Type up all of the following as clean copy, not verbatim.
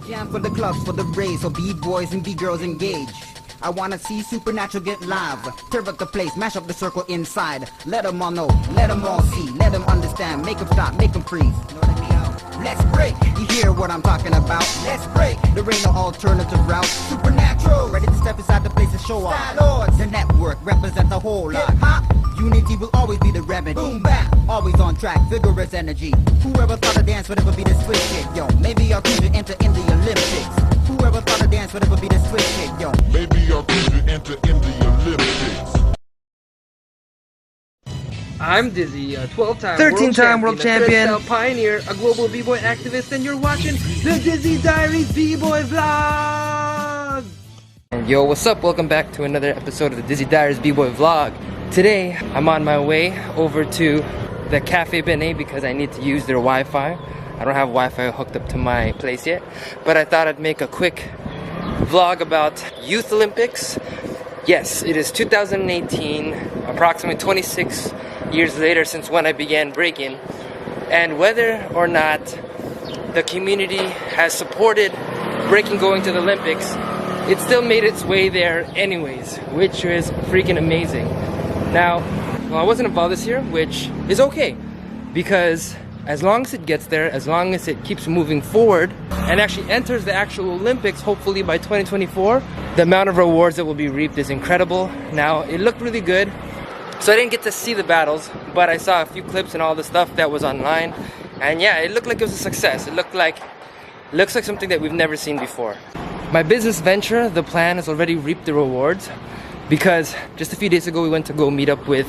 Jam for the clubs, for the race, so b-boys and b-girls engage. I wanna see Supernatural get live. Tear up the place, mash up the circle inside. Let them all know, let them all see, let them understand. Make them stop, make them freeze. Let's break. You hear what I'm talking about? Let's break. There ain't no alternative route. Supernatural. Ready to step inside the place and show off. Stylordz. The network represents the whole lot. Hip-hop. Unity will always be the remedy. Boom bap. Always on track, vigorous energy. Whoever thought a dance would ever be the switch hit, yo. Maybe I'll choose to enter in the Olympics. Whoever thought a dance would ever be the switch hit, yo. Maybe I'll choose to enter in the Olympics. I'm Dyzee, a 12-time 13-time world champion, a pioneer, a global b-boy activist, and you're watching the Dyzee Diaries b-boy vlog! Yo, what's up? Welcome back to another episode of the Dyzee Diaries b-boy vlog. Today, I'm on my way over to the Cafe Benet because I need to use their Wi-Fi. I don't have Wi-Fi hooked up to my place yet, but I thought I'd make a quick vlog about Youth Olympics. Yes, it is 2018, approximately 26 years later since when I began breaking, and whether or not the community has supported breaking going to the Olympics, it still made its way there anyways, which is freaking amazing. Now, well, I wasn't involved this year, which is okay, because as long as it gets there, as long as it keeps moving forward and actually enters the actual Olympics, hopefully by 2024, the amount of rewards that will be reaped is incredible. Now, it looked really good. So I didn't get to see the battles, but I saw a few clips and all the stuff that was online. And yeah, it looked like it was a success. It looks like something that we've never seen before. My business venture, the plan, has already reaped the rewards, because just a few days ago we went to go meet up with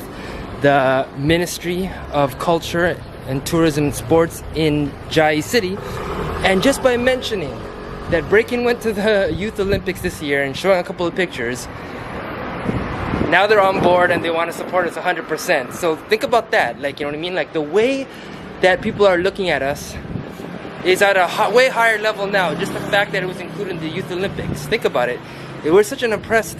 the Ministry of Culture and Tourism and Sports in Jai City. And just by mentioning that breaking went to the Youth Olympics this year and showing a couple of pictures, now they're on board and they want to support us 100%. So think about that, like, you know what I mean? Like, the way that people are looking at us is at a way higher level now. Just the fact that it was included in the Youth Olympics. Think about it. We're such an oppressed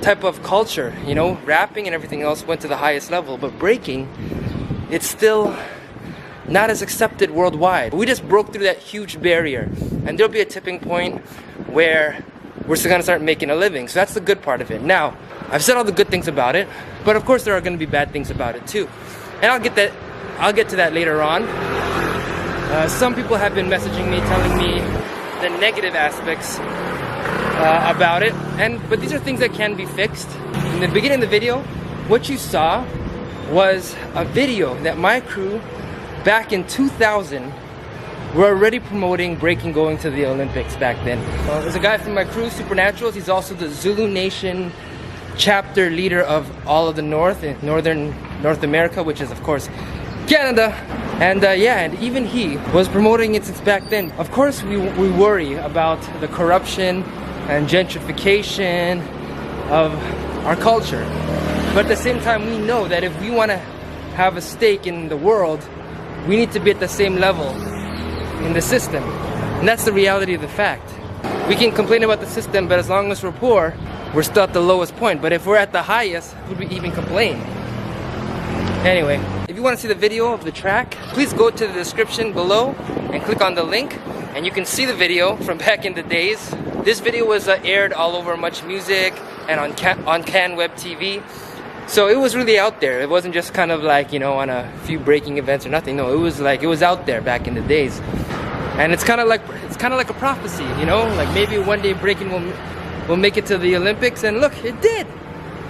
type of culture, you know? Rapping and everything else went to the highest level, but breaking, it's still not as accepted worldwide. We just broke through that huge barrier, and there'll be a tipping point where we're still gonna start making a living. So that's the good part of it. Now, I've said all the good things about it, but of course there are going to be bad things about it too, and I'll get to that later on. Some people have been messaging me, telling me the negative aspects about it, but these are things that can be fixed. In the beginning of the video, what you saw was a video that my crew back in 2000 were already promoting breaking going to the Olympics back then. There's a guy from my crew, Supernaturalz. He's also the Zulu Nation chapter leader of all of the northern North America, which is of course Canada. And yeah, and even he was promoting it since back then. Of course we worry about the corruption and gentrification of our culture, but at the same time we know that if we want to have a stake in the world, we need to be at the same level in the system. And that's the reality of the fact. We can complain about the system, but as long as we're poor, we're still at the lowest point. But if we're at the highest, would we even complain? Anyway, if you want to see the video of the track, please go to the description below and click on the link, and you can see the video from back in the days. This video was aired all over Much Music and on Can Web TV. So it was really out there. It wasn't just kind of like, you know, on a few breaking events or nothing. No, it was out there back in the days. And it's kind of like a prophecy, you know, like maybe one day breaking will make it to the Olympics, and look, it did.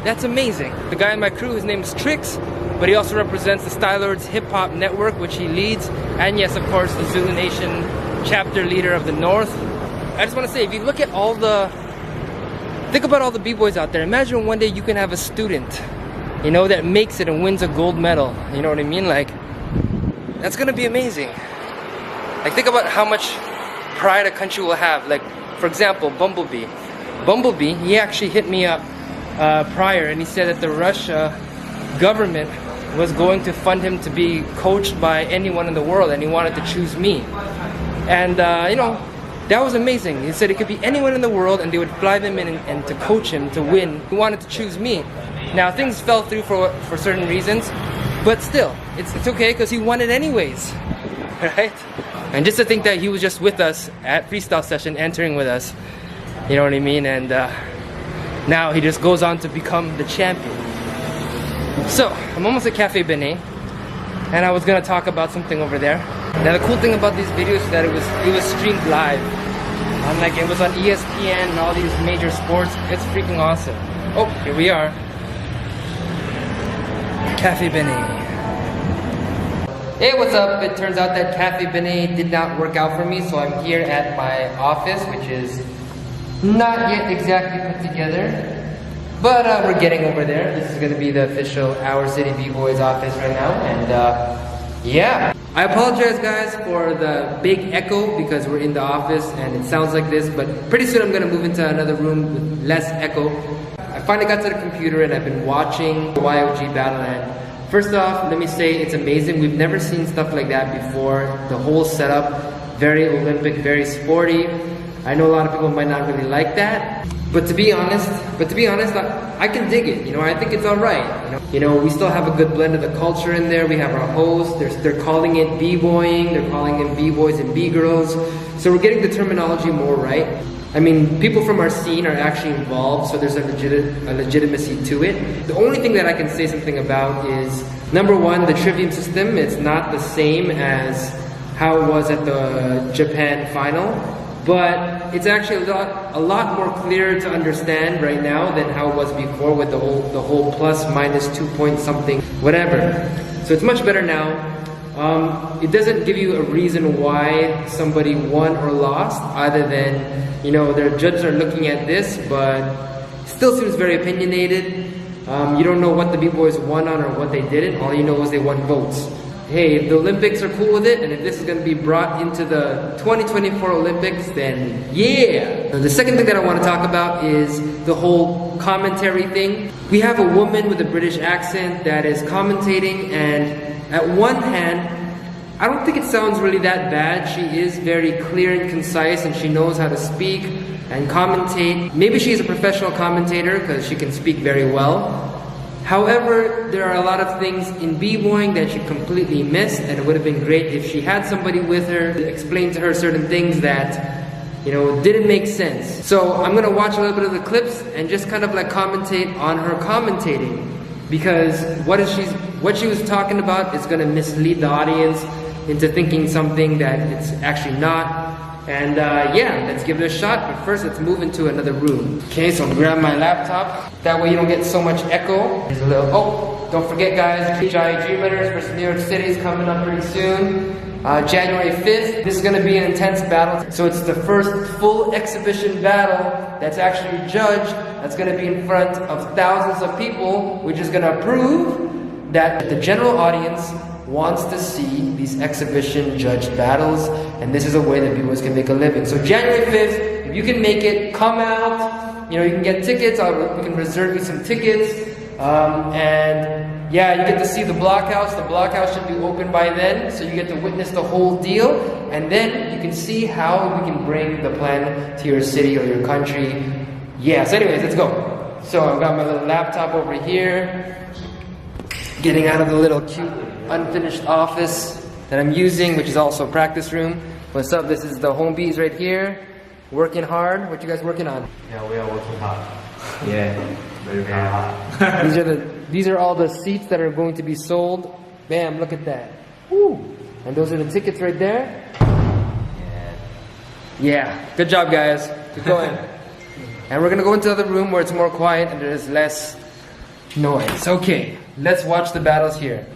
That's amazing. The guy in my crew, his name is Trix, but he also represents the Stylordz hip hop network, which he leads, and yes, of course, the Zulu Nation chapter leader of the North. I just want to say, if you look at think about all the b-boys out there. Imagine one day you can have a student, you know, that makes it and wins a gold medal. You know what I mean? Like, that's gonna be amazing. Like, think about how much pride a country will have. Like, for example, Bumblebee, he actually hit me up prior, and he said that the Russia government was going to fund him to be coached by anyone in the world, and he wanted to choose me. And you know, that was amazing. He said it could be anyone in the world, and they would fly them in and to coach him to win. He wanted to choose me. Now, things fell through for certain reasons, but still, it's okay, because he won it anyways, right? And just to think that he was just with us at freestyle session, entering with us, you know what I mean? And now he just goes on to become the champion. So, I'm almost at Cafe Benet, and I was gonna talk about something over there. Now the cool thing about these videos is that it was streamed live. Like it was on ESPN and all these major sports. It's freaking awesome. Oh, here we are. Cafe Benet. Hey, what's up? It turns out that Cafe Benet did not work out for me, so I'm here at my office, which is not yet exactly put together. But we're getting over there. This is going to be the official Our City B-Boys office right now. And yeah. I apologize guys for the big echo because we're in the office and it sounds like this. But pretty soon I'm going to move into another room with less echo. I finally got to the computer and I've been watching the YOG battle. And first off, let me say it's amazing. We've never seen stuff like that before. The whole setup, very Olympic, very sporty. I know a lot of people might not really like that. But to be honest, I can dig it. You know, I think it's all right. You know, we still have a good blend of the culture in there. We have our hosts. They're calling it b-boying. They're calling it b-boys and b-girls. So we're getting the terminology more right. I mean, people from our scene are actually involved, so there's a legitimacy to it. The only thing that I can say something about is, number one, the trivium system. It's not the same as how it was at the Japan final. But it's actually a lot more clear to understand right now than how it was before with the whole plus minus 2 point something whatever. So it's much better now. It doesn't give you a reason why somebody won or lost, other than, you know, their judges are looking at this, but still seems very opinionated. You don't know what the B-boys won on or what they didn't. All you know is they won votes. Hey, if the Olympics are cool with it, and if this is going to be brought into the 2024 Olympics, then yeah! The second thing that I want to talk about is the whole commentary thing. We have a woman with a British accent that is commentating, and at one hand, I don't think it sounds really that bad. She is very clear and concise, and she knows how to speak and commentate. Maybe she's a professional commentator, because she can speak very well. However, there are a lot of things in b-boying that she completely missed, and it would have been great if she had somebody with her to explain to her certain things that, you know, didn't make sense. So I'm gonna watch a little bit of the clips and just kind of like commentate on her commentating, because what she was talking about is gonna mislead the audience into thinking something that it's actually not. And yeah, let's give it a shot, but first let's move into another room. Okay, so I'm gonna grab my laptop. That way you don't get so much echo. There's a little, oh, don't forget guys, GIG winners versus New York City is coming up pretty soon. January 5th, this is gonna be an intense battle. So it's the first full exhibition battle that's actually judged. That's gonna be in front of thousands of people, which is gonna prove that the general audience wants to see these exhibition judged battles, and this is a way that b-boys can make a living. So January 5th, if you can make it, come out. You know, you can get tickets. We can reserve you some tickets. And yeah, you get to see the blockhouse. The blockhouse should be open by then, so you get to witness the whole deal. And then you can see how we can bring the plan to your city or your country. Yeah, so anyways, let's go. So I've got my little laptop over here. Getting out of the little cute unfinished office that I'm using, which is also a practice room. What's up? This is the home bees right here. Working hard. What you guys working on? Yeah, we are working hard. Yeah, very hard. These are all the seats that are going to be sold. Bam! Look at that. Woo! And those are the tickets right there. Yeah. Good job, guys. Keep going. And we're gonna go into the other room where it's more quiet and there's less noise. Okay. Let's watch the battles here.